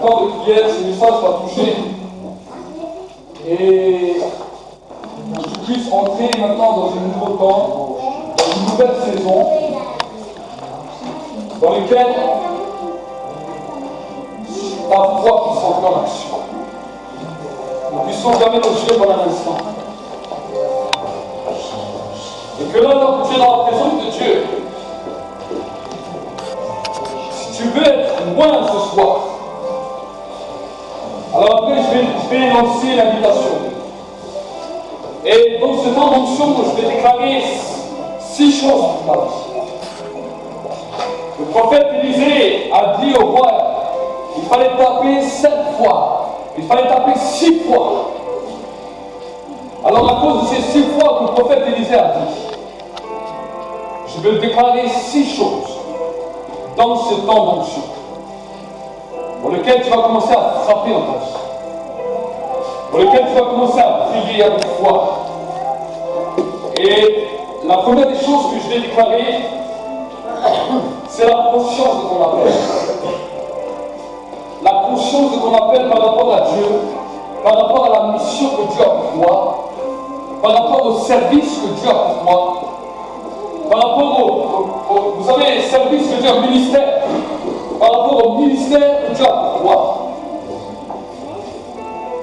temps de prière, ce message va toucher et que tu puisses entrer maintenant dans un nouveau temps, dans une nouvelle saison, dans laquelle ta foi puisse entrer en action. Nous ne puissions jamais nous jouer pendant un instant. Et que là, donc, tu es dans la présence de Dieu. Si tu veux être loin ce soir, alors après, je vais lancer l'invitation. Et dans ce temps d'onction, je vais déclarer 6 choses pour ta vie. Le prophète Élisée a dit au roi, il fallait taper 7 fois. Il fallait taper 6 fois. Alors à cause de ces 6 fois que le prophète Élisée a dit, je vais déclarer 6 choses dans ce temps d'onction, pour lequel tu vas commencer à frapper en ta vie, pour lequel tu vas commencer à prier avec foi. Et la première des choses que je vais déclarer, c'est la conscience de ton appel. La conscience de ton appel par rapport à Dieu, par rapport à la mission que Dieu a pour toi, par rapport au service que Dieu a pour toi, par rapport vous savez, service que Dieu a, ministère, par rapport au ministère que Dieu a pour toi.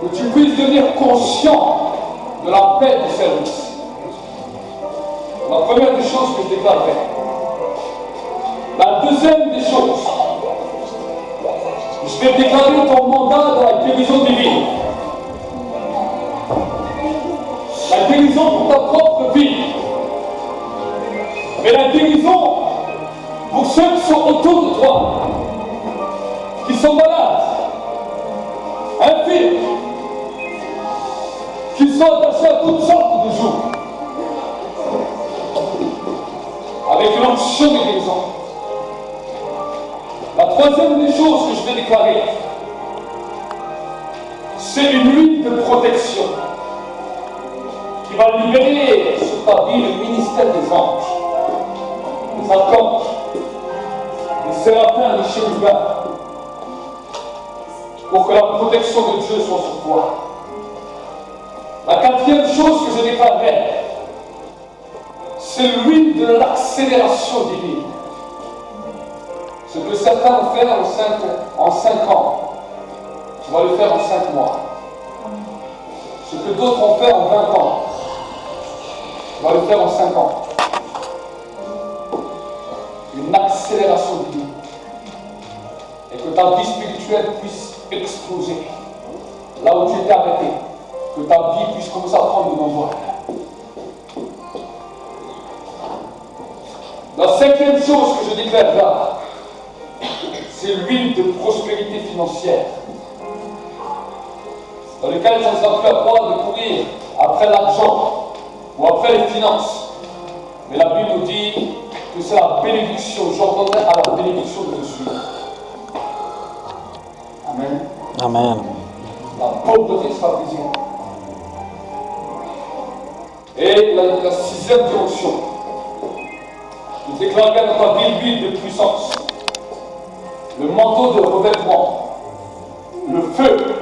Que tu puisses devenir conscient de l'appel du service. La première des choses que je déclarerai. La deuxième des choses, je vais déclarer ton mandat dans la guérison divine. La guérison pour ta propre vie. Mais la guérison pour ceux qui sont autour de toi, qui sont malades, infirmes, qui sont attachés à toutes sortes de jours, avec une onction de guérison. La troisième des choses que je vais déclarer, c'est une huile de protection qui va libérer sur ta vie le ministère des anges, des archanges, des séraphins, des chérubins, pour que la protection de Dieu soit sur toi. La quatrième chose que je déclarerai, c'est l'huile de l'accélération divine. Ce que certains ont fait en 5 ans, tu vas le faire en 5 mois. Ce que d'autres ont fait en 20 ans, tu vas le faire en 5 ans. Une accélération divine. Et que ta vie spirituelle puisse exploser. Là où tu étais arrêté. Que ta vie puisse commencer à prendre de l'envol. La 5e chose que je déclare là, c'est l'huile de prospérité financière, dans lequel ça ne sera plus à toi de courir après l'argent ou après les finances. Mais la Bible nous dit que c'est la bénédiction. J'ordonnerai à la bénédiction de te suivre. Amen. Amen. La pauvreté sera brisée. Et la 6e dimension, je déclarerai dans ta vie l'huile de puissance, le manteau de revêtement, le feu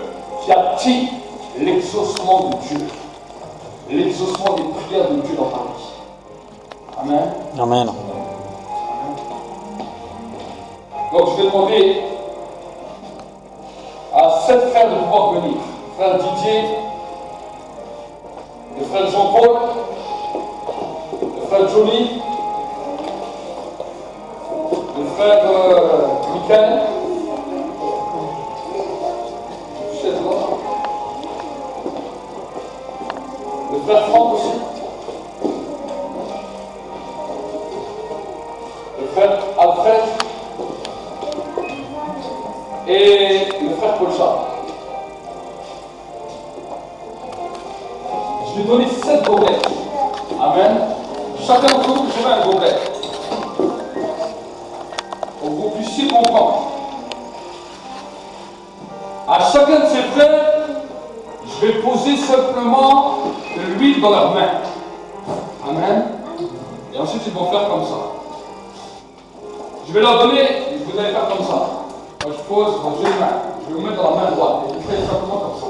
qui attire l'exaucement de Dieu, l'exaucement des prières de Dieu dans ta vie. Amen. Amen. Donc je vais demander à 7 frères de pouvoir venir. Frère Didier, le frère Jean-Paul, le frère Johnny, le frère Michael, le frère Franck aussi, le frère Alfred et le frère Paul Charles. Je vais donner 7 gobelets. Amen. Chacun d'entre vous, je mets un gobelet. Pour que vous puissiez comprendre. À chacun de ces frères, je vais poser simplement de l'huile dans leurs mains. Amen. Et ensuite, ils vont faire comme ça. Je vais leur donner, et vous allez faire comme ça. Moi, je pose dans une main. je vais vous mettre dans la main droite. Et vous faites simplement comme ça.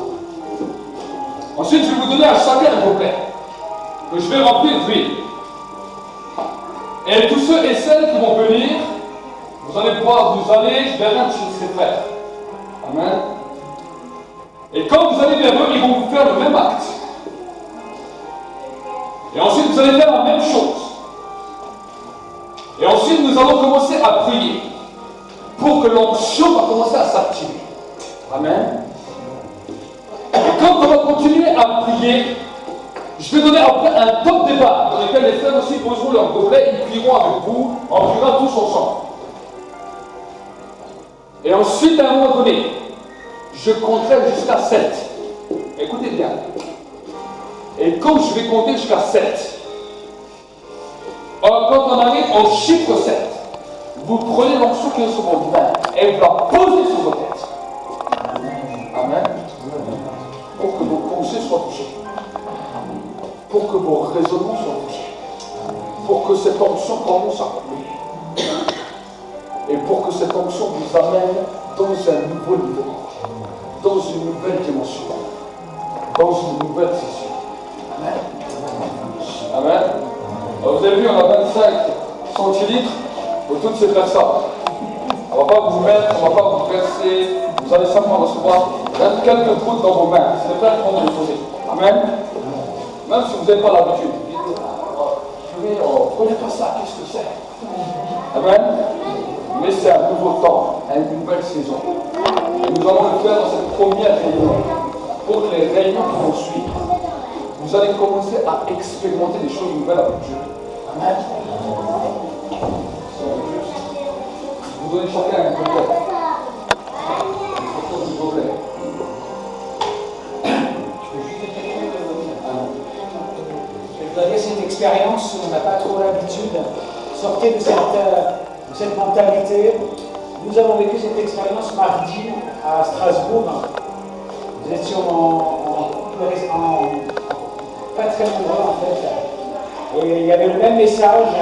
Ensuite, je vais vous donner à chacun un gobelet que je vais remplir d'huile. Et tous ceux et celles qui vont venir, vous allez pouvoir vous aller vers un de ces frères. Amen. Et quand vous allez vers eux, ils vont vous faire le même acte. Et ensuite, vous allez faire la même chose. Et ensuite, nous allons commencer à prier pour que l'onction va commencer à s'activer. Amen. Et quand on va continuer à prier, je vais donner après un top débat dans lequel les frères aussi poseront leur gobelet, ils prieront avec vous, on priera tous ensemble. Et ensuite, à un moment donné, je compterai jusqu'à 7. Écoutez bien. Et quand je vais compter jusqu'à 7, quand on arrive au chiffre 7, vous prenez l'onction qui est sur vos mains et vous la posez sur vos têtes. Amen. Pour que vos pensées soient touchées. Pour que vos raisonnements soient touchés. Pour que cette onction commence à couler. Et pour que cette onction vous amène dans un nouveau niveau. Dans une nouvelle dimension. Dans une nouvelle session. Amen. Amen. Alors vous avez vu, on a 25 centilitres pour toutes ces personnes. On ne va pas vous mettre, on ne va pas vous verser. Vous allez simplement recevoir quelques gouttes dans vos mains. C'est les frères qui vont vous les poser. Amen. Même si vous n'avez pas l'habitude. Je ne connais pas ça, qu'est-ce que c'est? Amen. Mais c'est un nouveau temps, une nouvelle saison. Et nous allons le faire dans cette première réunion. Pour les réunions qui vont suivre, vous allez commencer à expérimenter des choses nouvelles avec Dieu. Amen. Vous donnez chacun un gobelet. Un gobelet. Je vous donner cette expérience où on n'a pas trop l'habitude. Sortez de cette mentalité. Nous avons vécu cette expérience mardi à Strasbourg. Nous étions pas très nombreux en fait. Et il y avait le même message.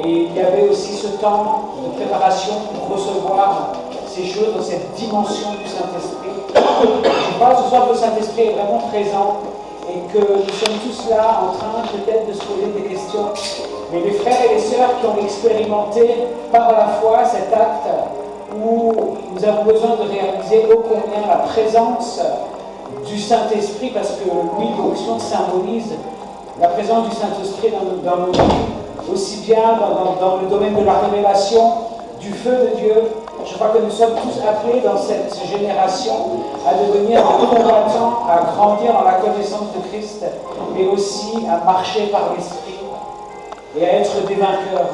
Et il y avait aussi ce temps de préparation pour recevoir ces choses dans cette dimension du Saint-Esprit. Je crois que ce soir que le Saint-Esprit est vraiment présent et que nous sommes tous là en train peut-être de se poser des questions. Mais les frères et les sœurs qui ont expérimenté par la foi cet acte où nous avons besoin de réaliser ô combien la présence du Saint-Esprit, parce que l'huile d'onction symbolise la présence du Saint-Esprit dans nos vies, aussi bien dans le domaine de la révélation, du feu de Dieu. Je crois que nous sommes tous appelés dans cette génération à devenir des combattants, à grandir dans la connaissance de Christ, mais aussi à marcher par l'Esprit et à être des vainqueurs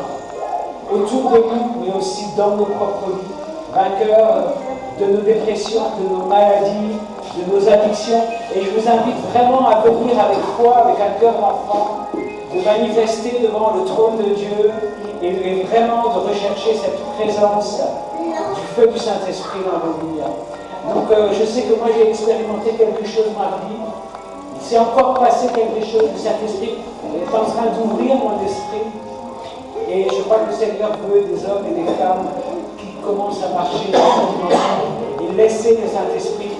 autour de nous, mais aussi dans nos propres vies. Vainqueurs de nos dépressions, de nos maladies, de nos addictions. Et je vous invite vraiment à venir avec foi, avec un cœur d'enfant, de manifester devant le trône de Dieu et vraiment de rechercher cette présence du feu du Saint-Esprit dans nos vies. Donc je sais que moi j'ai expérimenté quelque chose mardi. Il s'est encore passé quelque chose. Le Saint-Esprit est en train d'ouvrir mon esprit. Et je crois que le Seigneur veut des hommes et des femmes qui commencent à marcher dans cette dimension et laisser le Saint-Esprit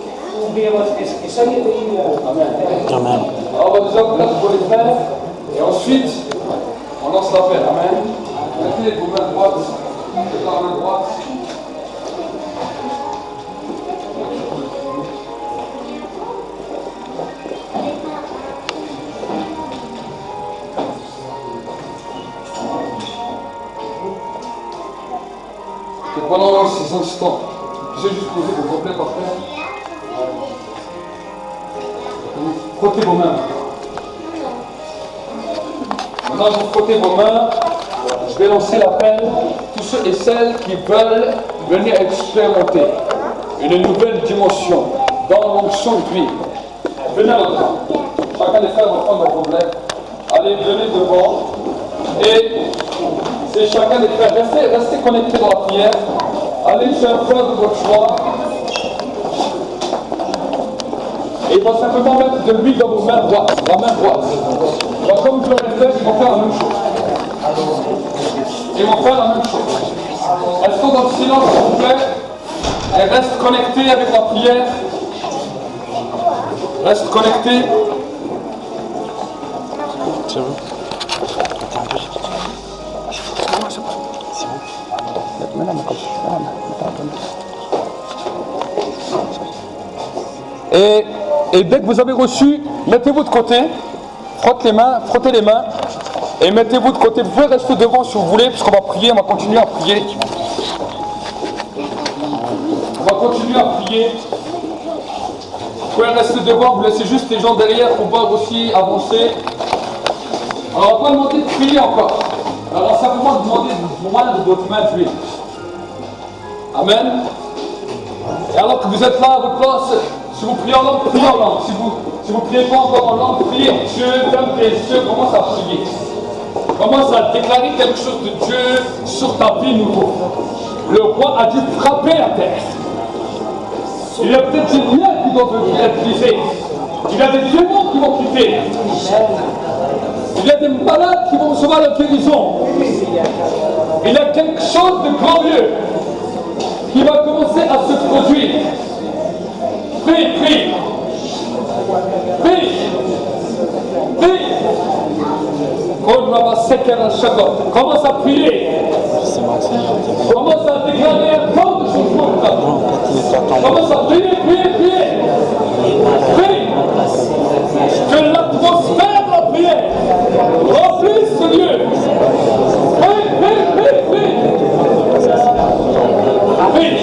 ouvrir votre esprit. Soyez bénis. Amen. Amen. Alors on va déjà vous mettre pour les frères et ensuite on lance l'appel. Amen. Mettez vos mains droites. Mettez la main droite. Et pendant ces instants, j'ai juste posé vos gobelets par terre. Frottez vos mains. Maintenant, vous frottez vos mains. Je vais lancer l'appel. Tous ceux et celles qui veulent venir expérimenter une nouvelle dimension dans l'onction d'huile. Venez là-dedans. Chacun des frères va prendre un gobelet. Allez, venez devant. Et c'est chacun des frères. Restez connectés dans la prière. Allez chez un frère de votre choix. Et il va simplement mettre de l'huile dans vos mains droites, la main droite. Alors, comme je l'ai fait, ils vont faire la même chose. Ils vont faire la même chose. Restons dans le silence, s'il vous plaît. Et reste connecté avec la prière. Reste connecté. Et dès que vous avez reçu, mettez-vous de côté, frottez les mains et mettez-vous de côté. Vous pouvez rester devant si vous voulez, puisqu'on va prier, on va continuer à prier. On va continuer à prier. Vous pouvez rester devant, vous laissez juste les gens derrière pour pouvoir aussi avancer. Alors on va pas demander de prier encore. Alors on va simplement demander de joindre votre main d'huile. Amen. Et alors que vous êtes là à votre place, si vous priez en langue, priez en langue. Si vous priez pas encore en langue, priez. Dieu, ferme tes yeux, commence à prier. Commence à déclarer quelque chose de Dieu sur ta vie nouveau. Le roi a dû frapper la terre. Il y a peut-être des liens qui doivent être brisés. Il y a des démons qui vont quitter. Il y a des malades qui vont recevoir la guérison. Il y a quelque chose de glorieux qui va commencer à se produire. Prie, prie. Prie. Prie. Commence à prier. Commence à déclarer un temps de changement. Commence à prier, prier, prier. Prie. Que l'atmosphère de la prière remplisse ce lieu. Prie, prie, prie, prie. Prie.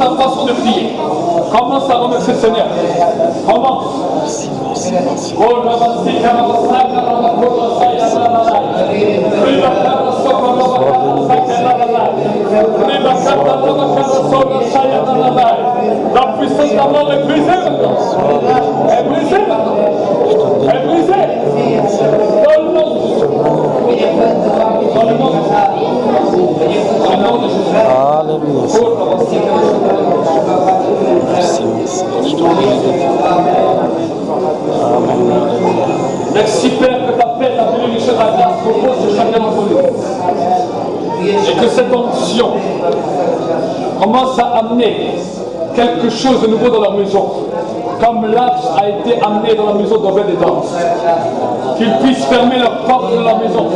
ta façon de prier. Commence à remercier le Seigneur. Commence. La puissance de la mort est brisée maintenant. Elle est brisée maintenant. Elle est brisée. Dans le nom de Jésus. Dans le nom de Jésus. Dans le nom de Jésus. Merci Père que ta paix, ta bénédiction, ta grâce repose sur chacun d'entre nous. Et que cette onction commence à amener quelque chose de nouveau dans leur maison. Comme l'arche a été amené dans la maison d'Obed-Édom. Qu'ils puissent fermer leurs portes de la maison.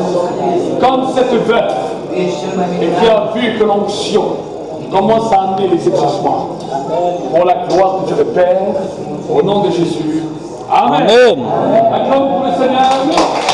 Comme cette veuve. Et qui a vu que l'onction commence à amener les exaucements. Pour la gloire de Dieu le Père, au nom de Jésus. Amen. Acclame pour le Seigneur.